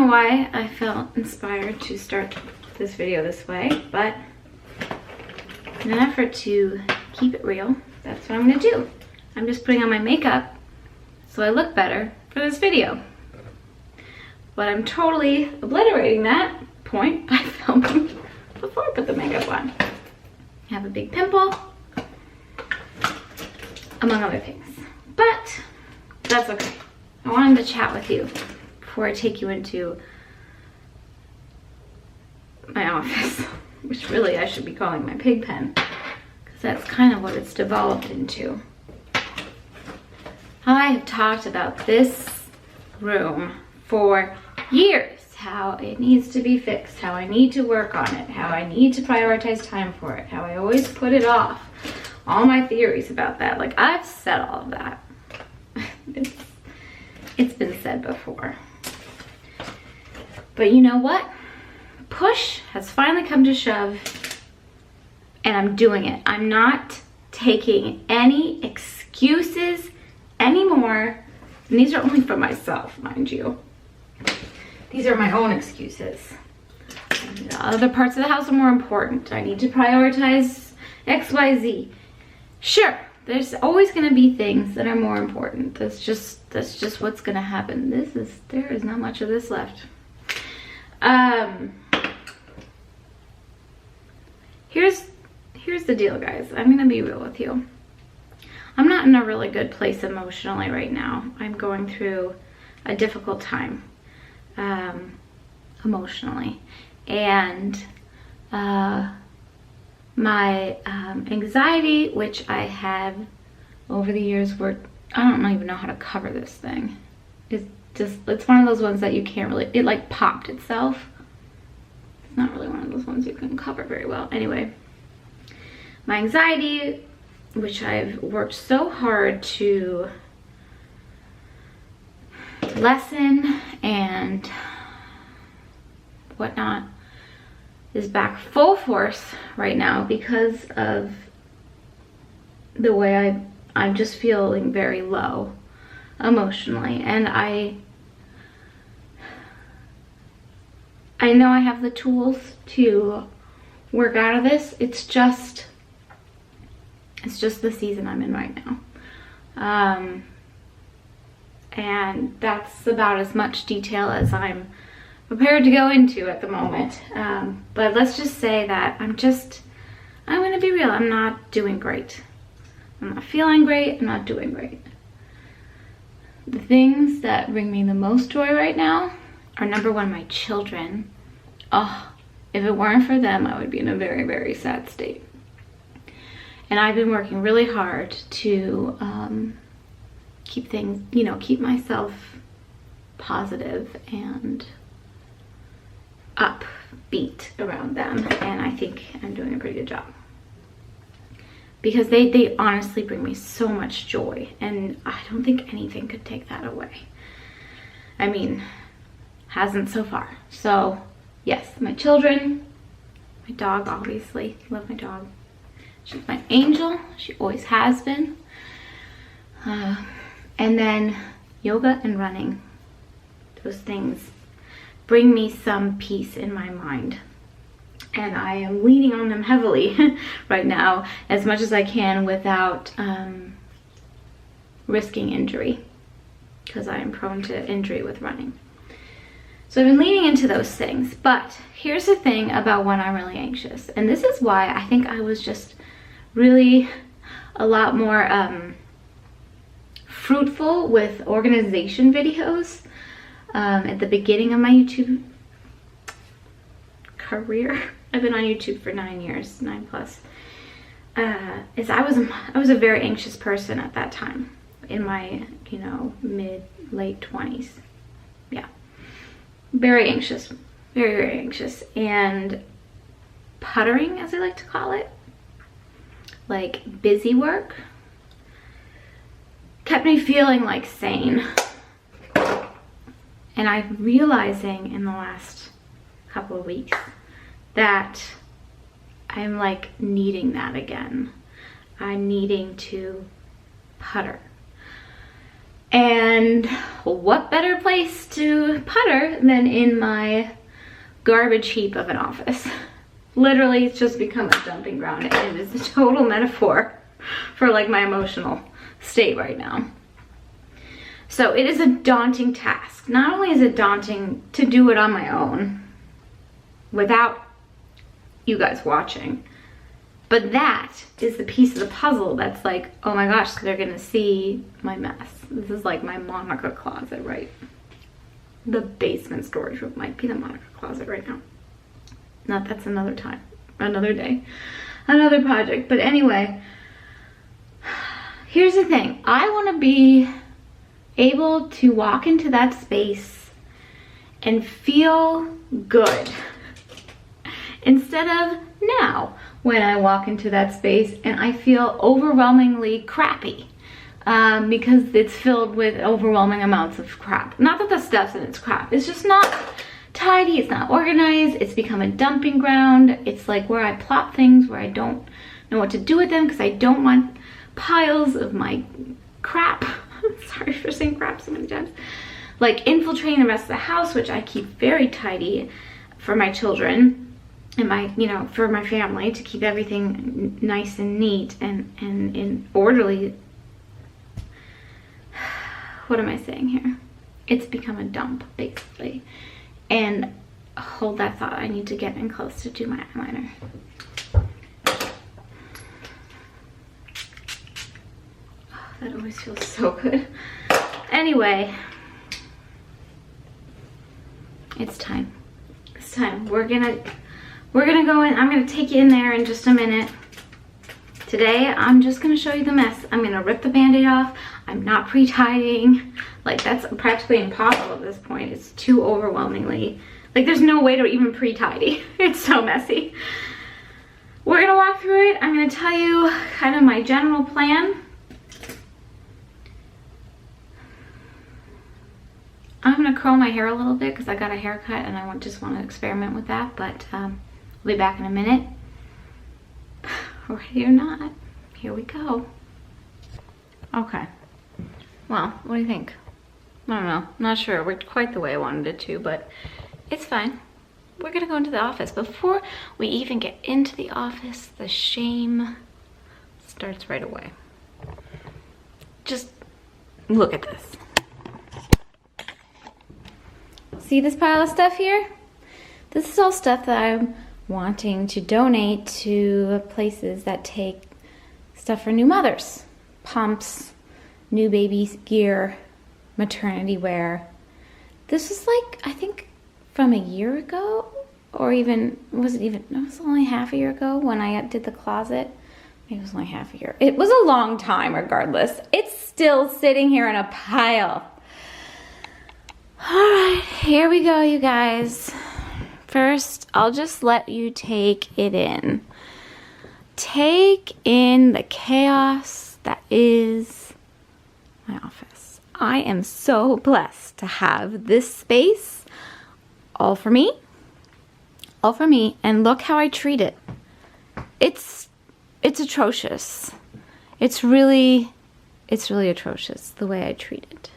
know why I felt inspired to start this video this way, but in an effort to keep it real, that's what I'm gonna do. I'm just putting on my makeup so I look better for this video. But I'm totally obliterating that point by filming before I put the makeup on. I have a big pimple, among other things. But that's okay. I wanted to chat with you before I take you into my office, which really I should be calling my pig pen, because that's kind of what it's developed into. I have talked about this room for years, how it needs to be fixed, how I need to work on it, how I need to prioritize time for it, how I always put it off, all my theories about that. Like, I've said all of that. It's been said before. But you know what? Push has finally come to shove, and I'm doing it. I'm not taking any excuses anymore. And these are only for myself, mind you. These are my own excuses. And other parts of the house are more important. I need to prioritize X, Y, Z. Sure, there's always going to be things that are more important. That's just what's going to happen. There is not much of this left. Here's the deal, guys. I'm going to be real with you. I'm not in a really good place emotionally right now. I'm going through a difficult time emotionally. And my anxiety, which I have over the years, I don't even know how to cover this thing. It's one of those ones that you can't really, it like popped itself. It's not really one of those ones you can cover very well. Anyway, my anxiety, which I've worked so hard to lessen and whatnot, is back full force right now because of the way I'm just feeling very low emotionally. And I know I have the tools to work out of this. It's just the season I'm in right now. And that's about as much detail as I'm prepared to go into at the moment. But let's just say that I'm gonna be real, I'm not doing great. I'm not feeling great, I'm not doing great. The things that bring me the most joy right now are, number one, my children. Oh, if it weren't for them, I would be in a very, very sad state. And I've been working really hard to keep myself positive and upbeat around them. And I think I'm doing a pretty good job. Because they honestly bring me so much joy, and I don't think anything could take that away. I mean, hasn't so far. So yes, my children, my dog, obviously, love my dog. She's my angel, she always has been. And then yoga and running, those things bring me some peace in my mind. And I am leaning on them heavily right now, as much as I can without risking injury, because I am prone to injury with running. So I've been leaning into those things. But here's the thing about when I'm really anxious, and this is why I think I was just really a lot more fruitful with organization videos at the beginning of my YouTube career. I've been on YouTube for 9 years, 9+. I was a very anxious person at that time, in my late 20s. Yeah, very anxious, very, very anxious. And puttering, as I like to call it, like busy work, kept me feeling like sane. And I'm realizing in the last couple of weeks that I'm like needing that again. I'm needing to putter. And what better place to putter than in my garbage heap of an office? Literally, it's just become a dumping ground, and it is a total metaphor for like my emotional state right now. So it is a daunting task. Not only is it daunting to do it on my own without you guys watching, but that is the piece of the puzzle that's like, oh my gosh, they're gonna see my mess. This is like my Monica closet, right? The basement storage room might be the Monica closet right now. Not, that's another time, another day, another project. But anyway, here's the thing. I want to be able to walk into that space and feel good instead of now when I walk into that space and I feel overwhelmingly crappy because it's filled with overwhelming amounts of crap. Not that the stuff's in its crap, it's just not tidy, it's not organized, it's become a dumping ground. It's like where I plot things where I don't know what to do with them because I don't want piles of my crap, sorry for saying crap so many times, like infiltrating the rest of the house, which I keep very tidy for my children and my, you know, for my family, to keep everything nice and neat and in orderly. What am I saying here? It's become a dump, basically. And hold that thought, I need to get in close to do my eyeliner. Oh, that always feels so good. Anyway, it's time. It's time. We're gonna go in. I'm gonna take you in there in just a minute. Today, I'm just gonna show you the mess. I'm gonna rip the Band-Aid off. I'm not pre-tidying. Like, that's practically impossible at this point. It's too overwhelmingly, like, there's no way to even pre-tidy. It's so messy. We're gonna walk through it. I'm gonna tell you kind of my general plan. I'm gonna curl my hair a little bit because I got a haircut and I just want to experiment with that, but I'll be back in a minute. Ready or not, here we go. Okay, well, what do you think? I don't know, not sure. It worked quite the way I wanted it to, but it's fine. We're gonna go into the office. Before we even get into the office, the shame starts right away. Just look at this. See this pile of stuff here? This is all stuff that I'm wanting to donate to places that take stuff for new mothers. Pumps, new baby gear, maternity wear. This was like, I think from a year ago, or even, it was only half a year ago when I did the closet. Maybe it was only half a year. It was a long time regardless. It's still sitting here in a pile. All right, here we go, you guys. First, I'll just let you take it in. Take in the chaos that is my office. I am so blessed to have this space all for me, and look how I treat it. It's atrocious. It's really atrocious the way I treat it.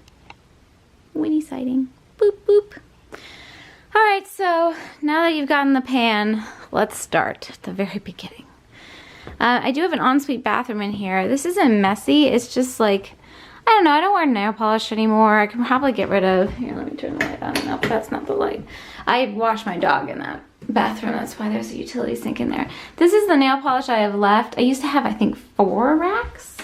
Winnie sighting. Boop, boop. All right, so now that you've gotten the pan, let's start at the very beginning. I do have an ensuite bathroom in here. This isn't messy. It's just like, I don't know. I don't wear nail polish anymore. I can probably get rid of, here, let me turn the light on. No, that's not the light. I wash my dog in that bathroom. That's why there's a utility sink in there. This is the nail polish I have left. I used to have, I think, 4 racks.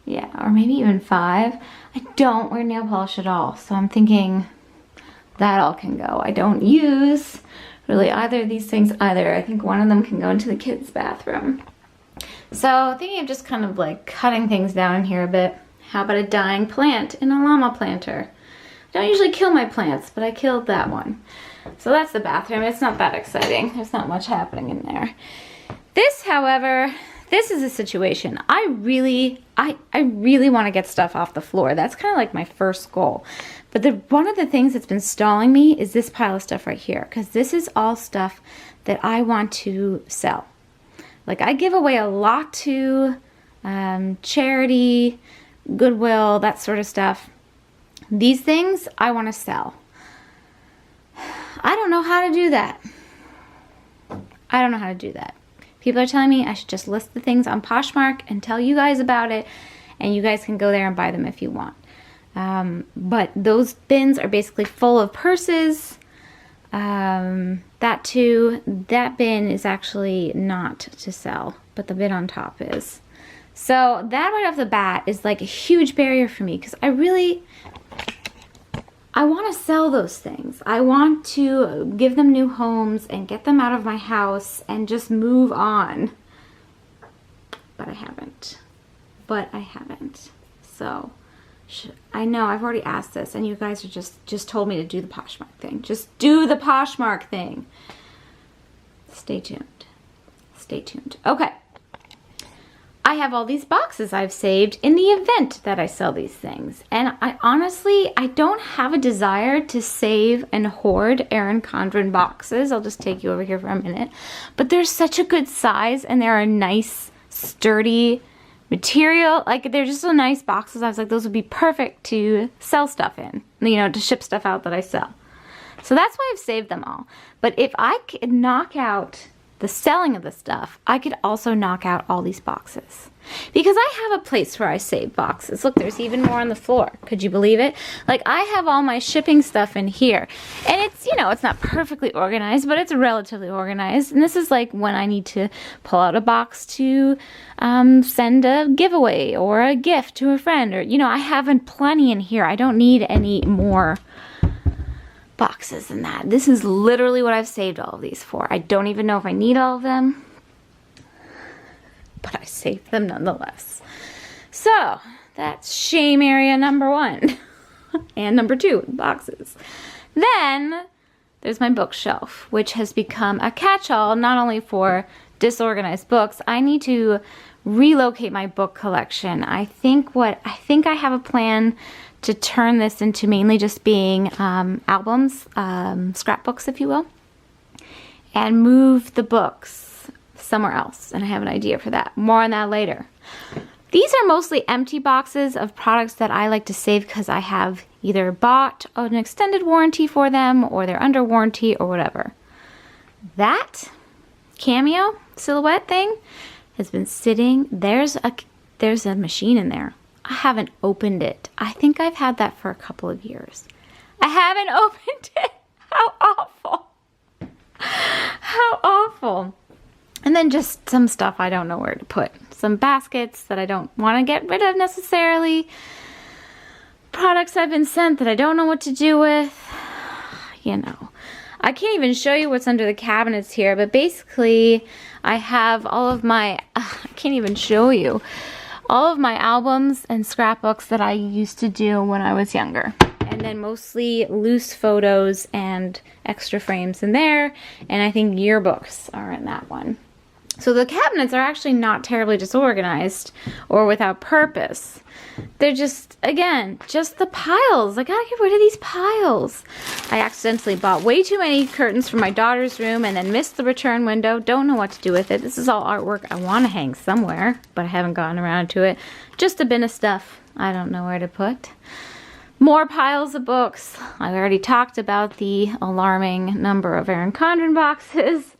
Yeah, or maybe even 5. I don't wear nail polish at all, so I'm thinking that all can go. I don't use really either of these things either. I think one of them can go into the kids' bathroom. So thinking of just kind of like cutting things down in here a bit. How about a dying plant in a llama planter? I don't usually kill my plants, but I killed that one. So that's the bathroom. It's not that exciting. There's not much happening in there. This, however, this is a situation. I really want to get stuff off the floor. That's kind of like my first goal. But one of the things that's been stalling me is this pile of stuff right here, because this is all stuff that I want to sell. Like, I give away a lot to charity, Goodwill, that sort of stuff. These things I want to sell. I don't know how to do that. I don't know how to do that. People are telling me I should just list the things on Poshmark and tell you guys about it, and you guys can go there and buy them if you want. But those bins are basically full of purses. That bin is actually not to sell, but the bin on top is. So that right off the bat is like a huge barrier for me, because I want to sell those things. I want to give them new homes and get them out of my house and just move on. But I haven't. So I know I've already asked this, and you guys are just told me to do the Poshmark thing. Just do the Poshmark thing. Stay tuned. Stay tuned. Okay. I have all these boxes I've saved in the event that I sell these things. And I honestly don't have a desire to save and hoard Erin Condren boxes. I'll just take you over here for a minute. But they're such a good size, and they're a nice, sturdy material. Like, they're just so nice boxes. I was like, those would be perfect to sell stuff in, you know, to ship stuff out that I sell. So that's why I've saved them all. But if I could knock out the selling of the stuff, I could also knock out all these boxes. Because I have a place where I save boxes. Look, there's even more on the floor. Could you believe it? Like, I have all my shipping stuff in here. And it's, you know, it's not perfectly organized, but it's relatively organized. And this is like when I need to pull out a box to send a giveaway or a gift to a friend. Or, you know, I have plenty in here. I don't need any more boxes than that. This is literally what I've saved all of these for. I don't even know if I need all of them, but I saved them nonetheless. So that's shame area number 1 and number 2, boxes. Then there's my bookshelf, which has become a catch-all not only for disorganized books. I need to relocate my book collection. I think I have a plan to turn this into mainly just being albums, scrapbooks, if you will, and move the books somewhere else. And I have an idea for that. More on that later. These are mostly empty boxes of products that I like to save because I have either bought an extended warranty for them, or they're under warranty, or whatever. That Cameo silhouette thing has been sitting. There's a machine in there. I haven't opened it. I think I've had that for a couple of years. I haven't opened it. How awful. How awful. And then just some stuff I don't know where to put. Some baskets that I don't want to get rid of necessarily. Products I've been sent that I don't know what to do with. You know. I can't even show you what's under the cabinets here, but basically I have all of my, I can't even show you, all of my albums and scrapbooks that I used to do when I was younger. And then mostly loose photos and extra frames in there. And I think yearbooks are in that one. So the cabinets are actually not terribly disorganized or without purpose. They're just, again, just the piles. I gotta get rid of these piles. I accidentally bought way too many curtains for my daughter's room and then missed the return window. Don't know what to do with it. This is all artwork I want to hang somewhere, but I haven't gotten around to it. Just a bin of stuff I don't know where to put. More piles of books. I already talked about the alarming number of Erin Condren boxes.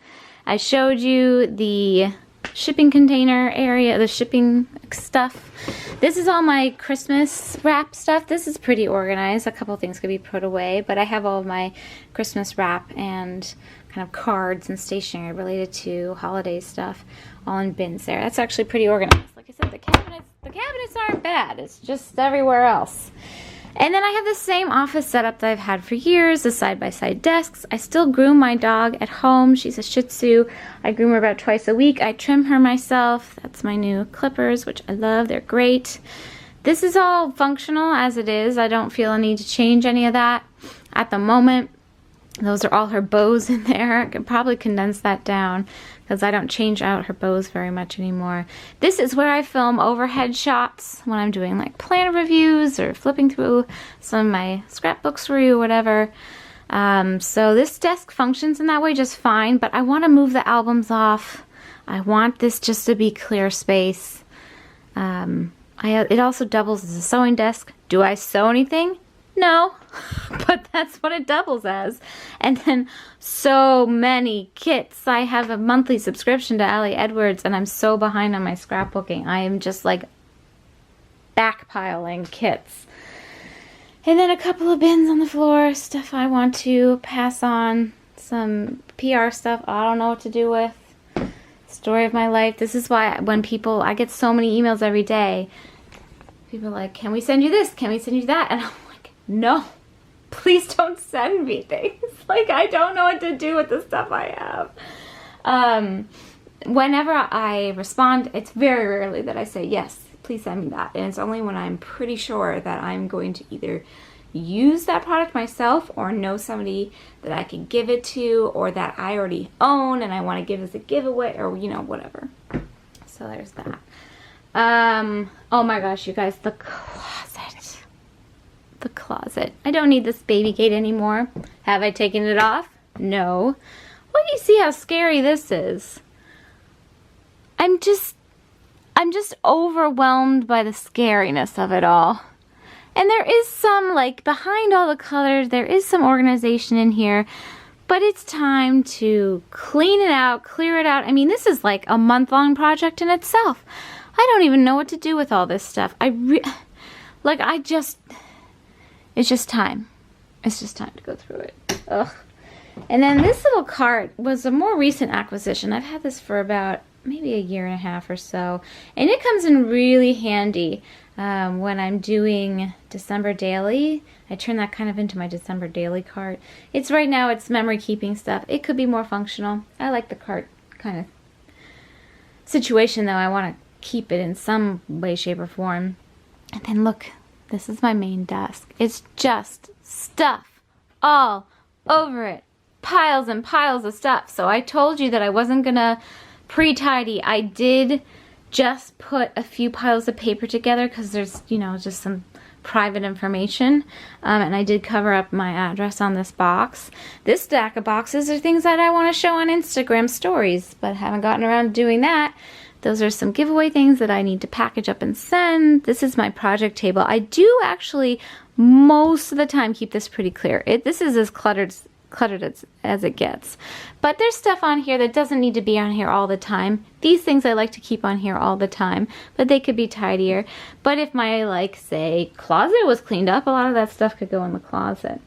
I showed you the shipping container area, the shipping stuff. This is all my Christmas wrap stuff. This is pretty organized. A couple things could be put away, but I have all of my Christmas wrap and kind of cards and stationery related to holiday stuff all in bins there. That's actually pretty organized. Like I said, the cabinets aren't bad. It's just everywhere else. And then I have the same office setup that I've had for years, the side-by-side desks. I still groom my dog at home. She's a Shih Tzu. I groom her about twice a week. I trim her myself. That's my new clippers, which I love. They're great. This is all functional as it is. I don't feel a need to change any of that at the moment. Those are all her bows in there. I could probably condense that down because I don't change out her bows very much anymore. This is where I film overhead shots when I'm doing like planner reviews or flipping through some of my scrapbooks for you or whatever. So this desk functions in that way just fine, but I want to move the albums off. I want this just to be clear space. It also doubles as a sewing desk. Do I sew anything? No, but that's what it doubles as. And then so many kits. I have a monthly subscription to Allie Edwards, and I'm so behind on my scrapbooking. I am just like backpiling kits. And then a couple of bins on the floor, stuff I want to pass on, some PR stuff I don't know what to do with. Story of my life. This is why when people, I get so many emails every day. People are like, can we send you this? Can we send you that? And I'm like, no, please don't send me things. Like, I don't know what to do with the stuff I have. Whenever I respond, it's very rarely that I say, yes, please send me that. And it's only when I'm pretty sure that I'm going to either use that product myself or know somebody that I can give it to, or that I already own and I want to give as a giveaway, or, you know, whatever. So there's that. Oh my gosh, you guys, the closet. The closet. I don't need this baby gate anymore. Have I taken it off? No. Well, you see how scary this is. I'm just overwhelmed by the scariness of it all. And there is some, like, behind all the colors, there is some organization in here, but it's time to clean it out, clear it out. I mean, this is like a month-long project in itself. I don't even know what to do with all this stuff. It's just time. It's just time to go through it. Ugh. And then this little cart was a more recent acquisition. I've had this for about maybe a year and a half or so, and it comes in really handy when I'm doing December daily. I turn that kind of into my December daily cart. It's right now, it's memory keeping stuff. It could be more functional. I like the cart kind of situation, though. I want to keep it in some way, shape, or form. And then look, this is my main desk. It's just stuff all over it. Piles and piles of stuff. So I told you that I wasn't gonna pre-tidy. I did just put a few piles of paper together because there's, you know, just some private information, and I did cover up my address on this box. This stack of boxes are things that I want to show on Instagram stories, but haven't gotten around to doing that. Those are some giveaway things that I need to package up and send. This is my project table. I do actually most of the time keep this pretty clear. This is as cluttered as it gets. But there's stuff on here that doesn't need to be on here all the time. These things I like to keep on here all the time, but they could be tidier. But if my, like, say, closet was cleaned up, a lot of that stuff could go in the closet.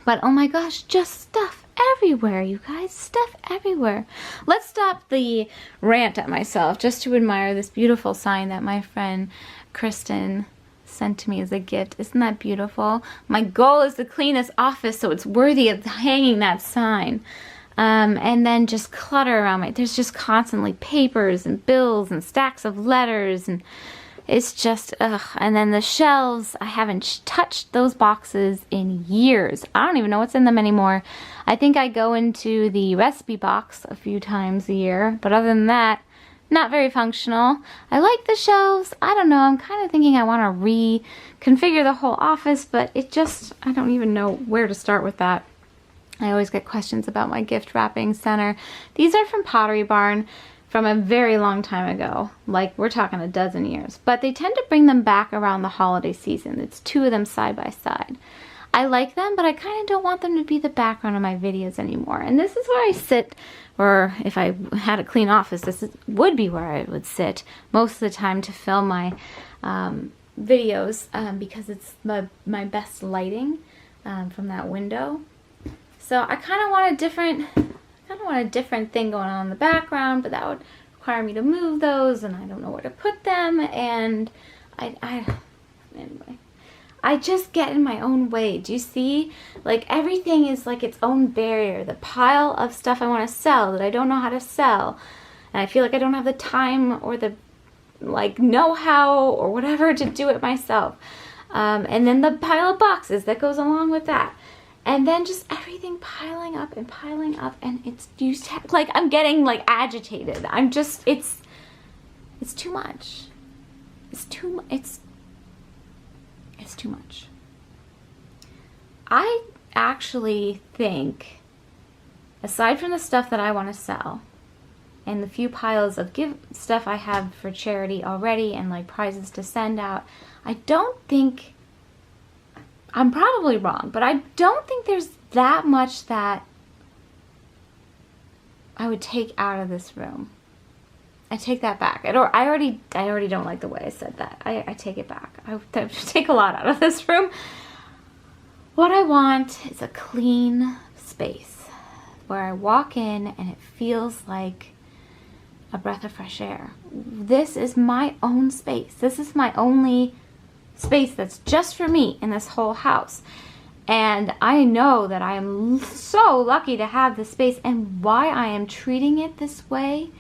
But oh my gosh, just stuff everywhere, you guys. Stuff everywhere. Let's stop the rant at myself just to admire this beautiful sign that my friend Kristen sent to me as a gift. Isn't that beautiful? My goal is to clean this office so it's worthy of hanging that sign. And then just clutter around there's just constantly papers and bills and stacks of letters, and it's just, ugh. And then the shelves, I haven't touched those boxes in years. I don't even know what's in them anymore. I think I go into the recipe box a few times a year, but other than that, not very functional. I like the shelves. I don't know. I'm kind of thinking I want to reconfigure the whole office, but I don't even know where to start with that. I always get questions about my gift wrapping center. These are from Pottery Barn from a very long time ago. Like, we're talking a dozen years. But they tend to bring them back around the holiday season. It's two of them side by side. I like them, but I kind of don't want them to be the background of my videos anymore. And this is where I sit, or if I had a clean office, would be where I would sit most of the time to film my videos, because it's my best lighting from that window. So I kind of want a different thing going on in the background, but that would require me to move those, and I don't know where to put them, and anyway. I just get in my own way. Do you see? Like, everything is like its own barrier. The pile of stuff I want to sell that I don't know how to sell, and I feel like I don't have the time or the, like, know-how or whatever to do it myself. And then the pile of boxes that goes along with that. And then just everything piling up, and it's like I'm getting like agitated. I'm just, it's too much. It's too much. I actually think, aside from the stuff that I want to sell, and the few piles of stuff I have for charity already and like prizes to send out, I don't think, I'm probably wrong, but I don't think there's that much that I would take out of this room. I take that back. I already don't like the way I said that. I take it back. I take a lot out of this room. What I want is a clean space where I walk in and it feels like a breath of fresh air. This is my own space. This is my only space that's just for me in this whole house. And I know that I am so lucky to have this space, and why I am treating it this way,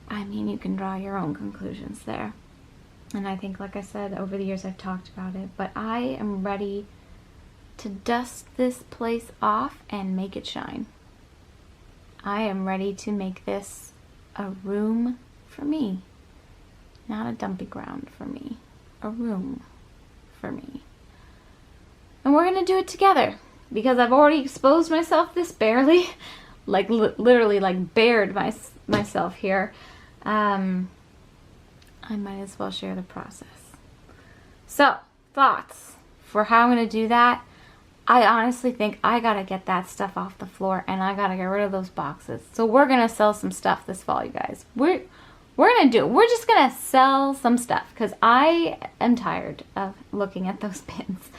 I mean, you can draw your own conclusions there. And I think, like I said, over the years I've talked about it, but I am ready to dust this place off and make it shine. I am ready to make this a room for me, not a dumping ground for me, a room for me. And we're gonna do it together, because I've already exposed myself this barely, like literally like bared myself here. I might as well share the process. So, thoughts for how I'm gonna do that. I honestly think I gotta get that stuff off the floor, and I gotta get rid of those boxes. So we're gonna sell some stuff this fall, you guys. We're gonna do it. We're just gonna sell some stuff, because I am tired of looking at those bins.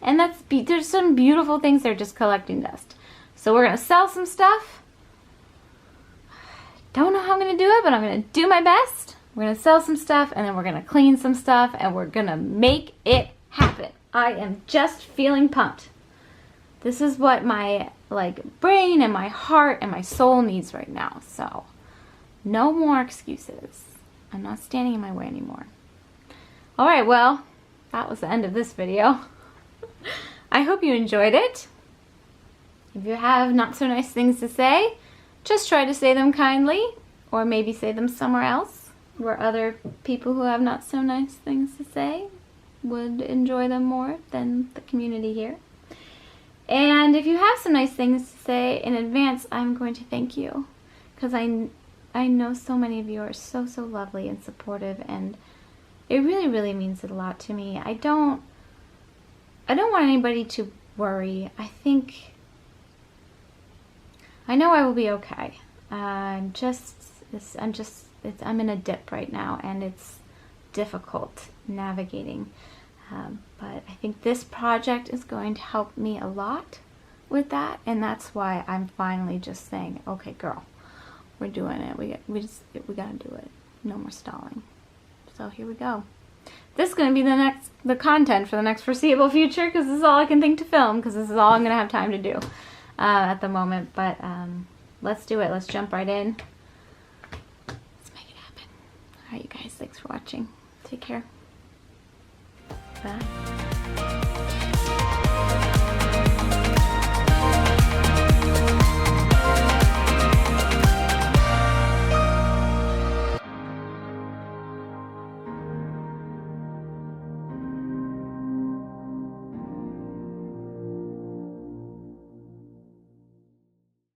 And there's some beautiful things that are just collecting dust. So we're gonna sell some stuff. Don't know how I'm gonna do it, but I'm gonna do my best. We're gonna sell some stuff, and then we're gonna clean some stuff, and we're gonna make it happen. I am just feeling pumped. This is what my brain and my heart and my soul needs right now. So no more excuses. I'm not standing in my way anymore. All right, well, that was the end of this video. I hope you enjoyed it. If you have not so nice things to say, just try to say them kindly, or maybe say them somewhere else where other people who have not so nice things to say would enjoy them more than the community here. And if you have some nice things to say in advance, I'm going to thank you, because I know so many of you are so lovely and supportive, and it really means a lot to me. I don't want anybody to worry. I know I will be okay. I'm in a dip right now, and it's difficult navigating. But I think this project is going to help me a lot with that, and that's why I'm finally just saying, okay, girl, we're doing it. We gotta do it. No more stalling. So here we go. This is going to be the content for the next foreseeable future, because this is all I can think to film, because this is all I'm going to have time to do at the moment. But let's do it. Let's jump right in. Let's make it happen. All right, you guys. Thanks for watching. Take care. Bye.